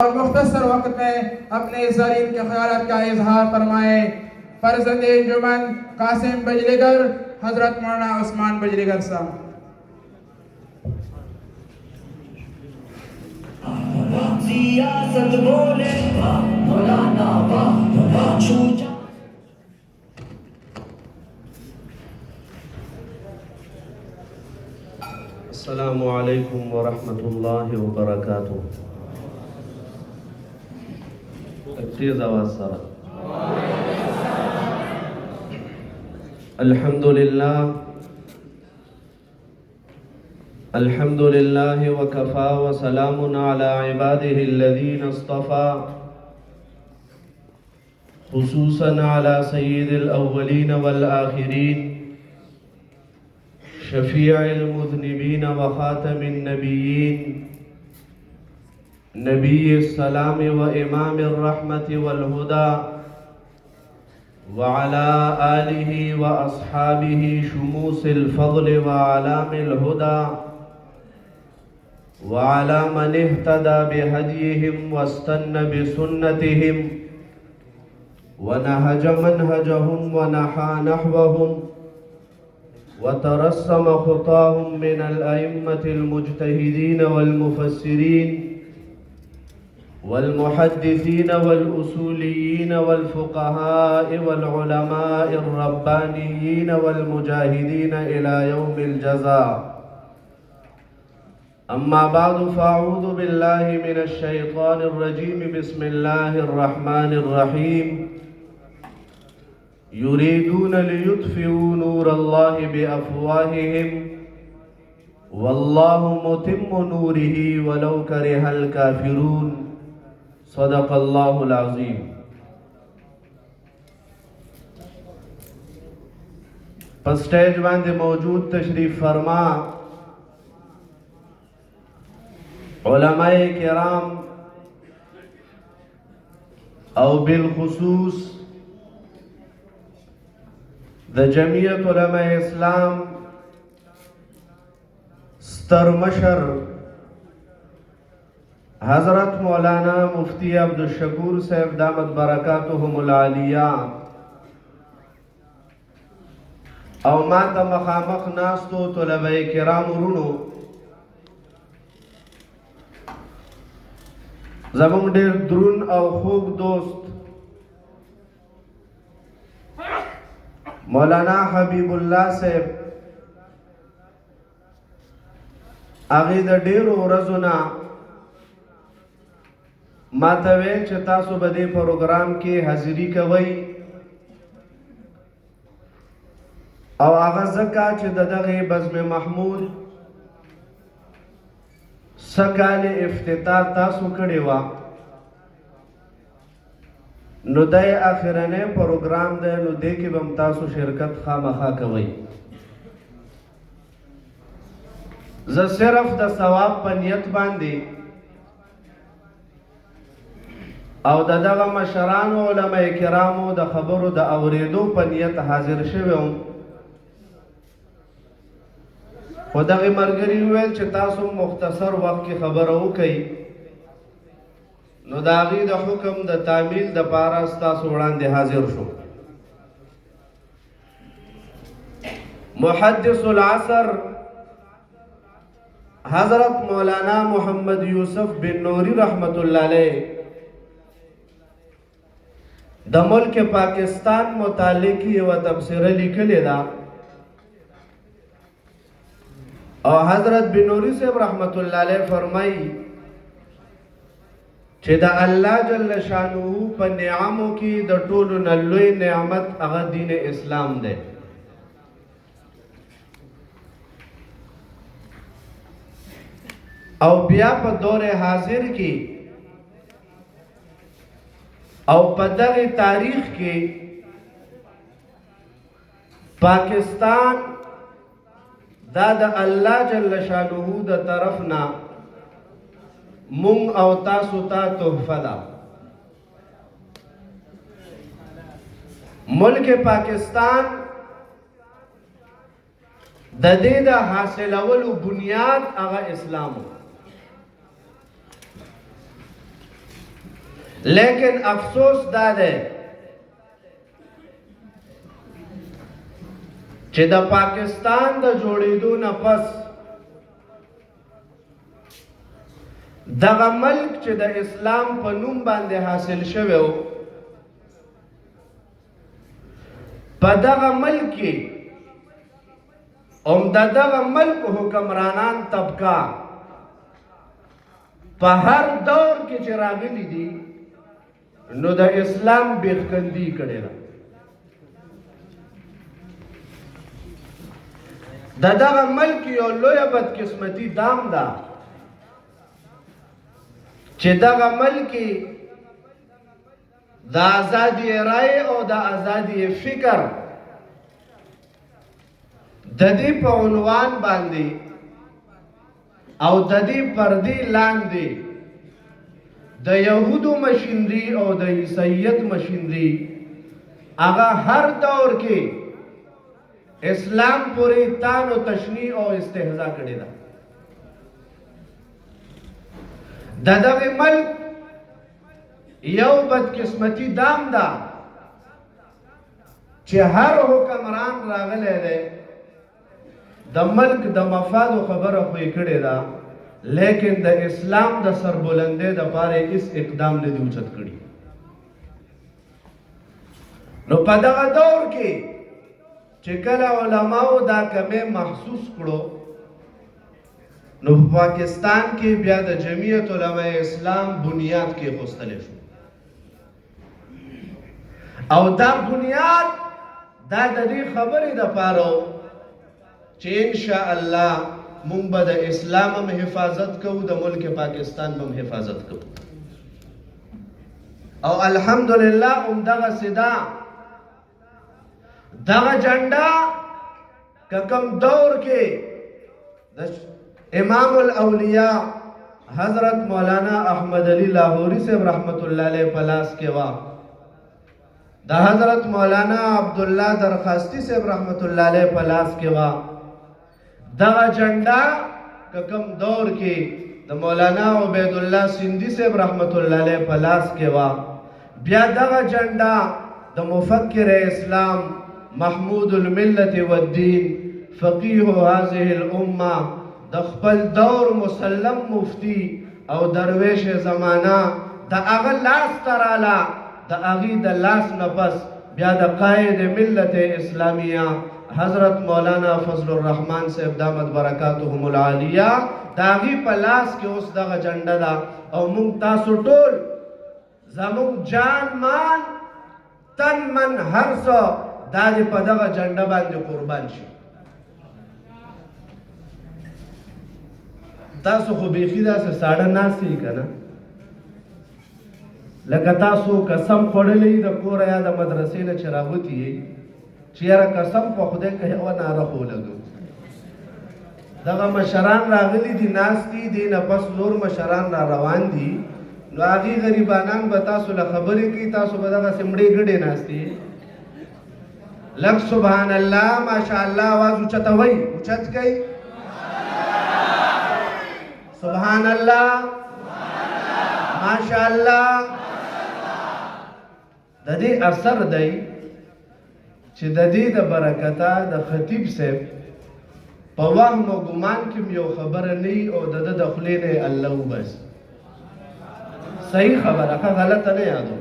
और मुख्तसर वक्त में अपने ज़रीन के ख्यालात का इजहार फरमाए। फर्जंदे अंजुमन कासिम बजलीगर हजरत मौलाना उस्मान बजलीगर साहब। अस्सलामु अलैकुम वरहमतुल्लाहि वबरकातुह। तेज आवाज सारा। अल्हम्दुलिल्लाह अल्हम्दुलिल्लाहि वकफा व सलामुन अला इबादिहि अल्लज़ीना इस्तफ़ा खुसूसन अला सय्यिदिल अव्वलीन वल आखिरीन शफ़ीइल मुज़निबीन व ख़ातमिन नबिय्यीन नबीस सलाम व इमामिर रहमति वल हुदा व अला आलिहि व अस्हाबिहि शुमूसिल फ़ज़्ल व अलामिल हुदा व अला मन इह्तदा बिहदीहिम वस्तन्ना बिसुन्नतिहिम व नहज मनहजहुम व नहा नहवहुम व तरस्सम खुताहुम मिनल अइम्मतिल मुज्तहिदीन वल मुफस्सिरीन वल मुहद्दिसीन वल उसूलियीन वल फुक़हा वल उलमाए रब्बानियीन वल मुजाहिदीन इला यौमिल जज़ा। अम्मा बादु फ़अऊज़ु बिल्लाहि मिनश शैतानिर रजीम। बिस्मिल्लाहिर रहमानिर रहीम। युरीदून लियुत्फ़िऊ नूरल्लाहि बिअफ़वाहिहिम वल्लाहु मुतिम्मु नूरिही वलौ करिहल काफ़िरून। सदक़ल्लाहुल अज़ीम। पर स्टेज बांधे मौजूद तशरीफ फरमा उलमाए किराम और बिलखुसूस द जमीयत उलमाए इस्लाम स्तर मशर हजरत मौलाना मुफ्ती अब्दुल शकूर साहब दामत बरकातुहुमुल आलिया और माता मखामख नास्तो तलबाए किराम रुनो ज़मून ढेर द्रुन और खूब दोस्त मौलाना हबीबुल्लाह साहब आगे द ढेर रज़ुना मातवेल च तासु बदे प्रोग्राम के हाजिरी कवई और आगाज़ का च ददगे बज़्म महमूद सकाले इफ्तितार तासु कड़ेवा नुदय आखिरने प्रोग्राम दे नुदे के बम तासु शिरकत खामखा कवई। ज सिर्फ द सवाब पनियत बांधे او دغه مشران علماء کرامو د خبرو د اوریدو په نیت حاضر شوم. خدای مرګري ویل چې تاسو مختصر وخت کې خبرو وکړئ نو داغي د حکم د تعمیل د پارا تاسو وړاندې حاضر شو. محدث العصر حضرت مولانا محمد یوسف بن نوری رحمت الله علیه د ملک پاکستان متعلق یو تبصره لیکلې ده او حضرت بن نوری صاحب رحمت الله علیه فرمایي چې د الله جل شانه په نعمتو کې د ټولو نه لوی نعمت هغه دین اسلام دی. او بیا په دور حاضر کې او په دغه تاریخ کې پاکستان دا د الله جل شانه د طرفنا مونږ او تاسو ته تحفه ده. ملک پاکستان د دې د حاصلولو بنیاد هغه اسلام لیکن افسوس دا دی چې د پاکستان د جوړېدو نه پس دغه ملک چې د اسلام په نوم باندې حاصل شوی و په دغه ملک کې دغه ملک حکمرانان طبقه په هر دور کې چې راغلي دي نو د اسلام بیخکندي کړې ده دغه ملک یو لویه بدقسمتي دام ده چې دغه ملک د ازادي رای او د ازادي فکر د دې په عنوان باندې او د دې پردې لاندې د یهودو مشینری او د عیسایت مشینری هغه هر دور کې اسلام پورې تان او تشنیع او استهزاء کړی ده دغه ملک یو بدقسمتي دام ده چې هر حکمران راغلی دی د ملک د مفاد خبره خو یې کړې ده لیکن د اسلام د سربلندۍ دپاره هیڅ اقدام نه دی اوچت کړي نو په دغه دور کې چې کله علماو دا کمی محسوس کړو نو په پاکستان کې بیا د جمعیت علماء اسلام بنیاد کې غوښتلی شو او دا بنیاد دا د دې خبرې دپاره چې انشاء الله مونږ به د اسلام هم حفاظت کوو د ملک پاکستان هم حفاظت کوو او الحمدلله همدغه صدا دغه جنډا که کوم دور کې د امام الاولیاء حضرت مولانا احمد علی لاہوری صاحب رحمت الله علیه په لاس کې وا د حضرت مولانا عبدالله درخواستی صاحب رحمت الله علیه په لاس کې وا دغه جنډا که کوم دور کې د مولانا عبید الله سندھی صاحب رحمت الله علیه په لاس کې وا بیا دغه جنډا د مفکر اسلام محمود الملت والدین فقیه هذه الامه د خپل دور مسلم مفتی او درویش زمانہ د هغه لاس تراله د هغې د لاس نه پس بیا د قائد ملت اسلامیه حضرت مولانا فضل الرحمن صاحب دامت برکاتهم العالیه د هغې په لاس کې اوس دغه جنډه ده او موږ تاسو ټول زموږ جان مان تن من هر څه دا دې په دغه جنډه باندې قربان شي تاسو خو بیخي داسې ساړه ناست یې که نه لکه تاسو قسم خوړلی د کوره یا د مدرسې نه چې راوتي یې چې یاره قسم په خدای که یوه ناره خو ولګو دغه مشران راغلي دي ناست دي دې نه پس نور مشران را روان دي نو هغې غریبانان به تاسو له خبرې کوي تاسو به دغسې مړې ګډې ناست یې لږ سبحان الله ماشاءالله آواز اوچتوئ اوچت کوئ سبحان الله ماشاءالله د دې اثر دی چې د دې د برکته د خطیب صاحب په وهم او ګمان کې یو خبره نه او د د خولې نه الله وبس صحیح خبره که غلطه نه یادو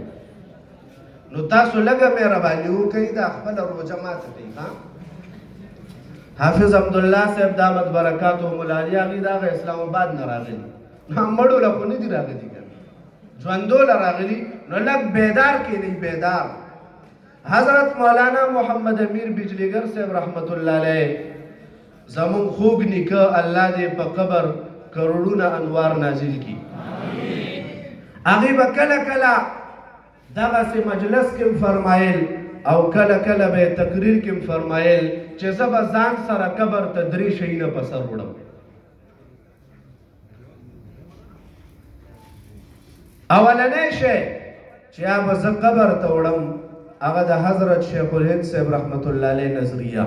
نو تاسو لږه مهرباني وکړئ دا خپل روزه ماته کوي ها حافظ عبدالله صاحب دامت برکاتهم العالیه هغې د هغه اسلام آباد نه راغلي نو مړو له خو نه دي راغلي که ژوندو له راغلي نو لږ بیدار کېنئ بیدار حضرت مولانا محمد امیر بجلیګر صاحب رحمت الله علیه زمون خوږ نیکه الله دې په قبر کروڑونه انوار نازل کړي هغې به کله کله دغسې مجلس کې فرمایل او کله کله به تقریر کې فرمایل چې زه به ځان سره قبر ته 3 شیونه په سر وړم اولنی شی چې هغه زه قبر ته وړم هغه د حضرت شیخ الهند صاحب رحمت الله علیه نظریه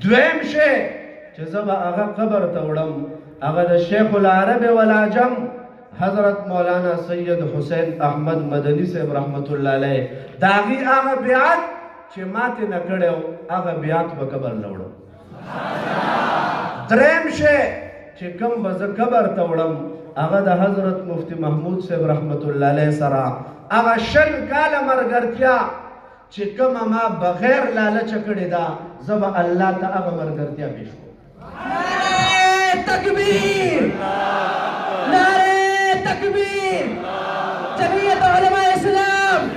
دویم شی چې زه به هغه قبر ته وړم هغه د شیخ العرب والعجم حضرت مولانا سید حسین احمد مدنی صاحب رحمت الله علیه داغي هغه بیعت چې ماته نه کړو هغه بیعت په قبر لوړو دریم شی چې کوم بز قبر ته وړم هغه د حضرت مفتی محمود صاحب رحمت الله علیه سره هغه شل کاله مرګرتیا چې کوم ما بغیر لالچ کړی دا زب الله ته هغه مرګرتیا پیش کو تکبیر نعرہ تکبیر جمعیت علماء اسلام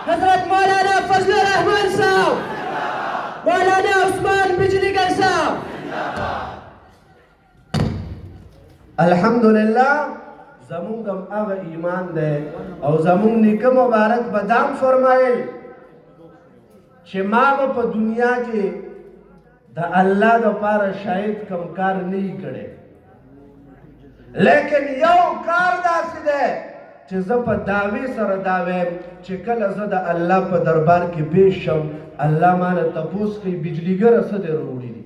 حضرت مولانا فضل الرحمان صاحب مولانا عثمان بجلیگر صاحب الحمدلله زمونږ هم هغه ایمان دی او زمونږ نیکه مبارک بدام فرمایل چې ما به په دنیا کې د الله دپاره شاید کم کار نه وي کړی لیکن یو کار داسې دی چې زه په دعوې سره دا وایم چې کله زه د الله په دربار کې پیش شم الله مانه تپوس کوي بجلیګره څه دې راوړي دي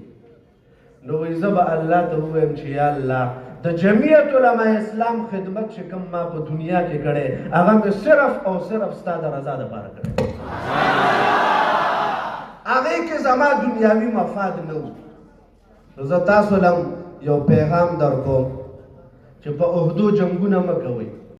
نو وایي زه به الله ته ووایم چې یا الله د جمعیت علماء اسلام خدمت چې کوم ما په دنیا کې کړی هغه مې صرف او صرف ستا د رضا دپاره کړی هغې کې زما دنیاوي مفاد نه و زه تاسو لم یو پیغام در کوم چې په عهدو جنګونه مه کوئ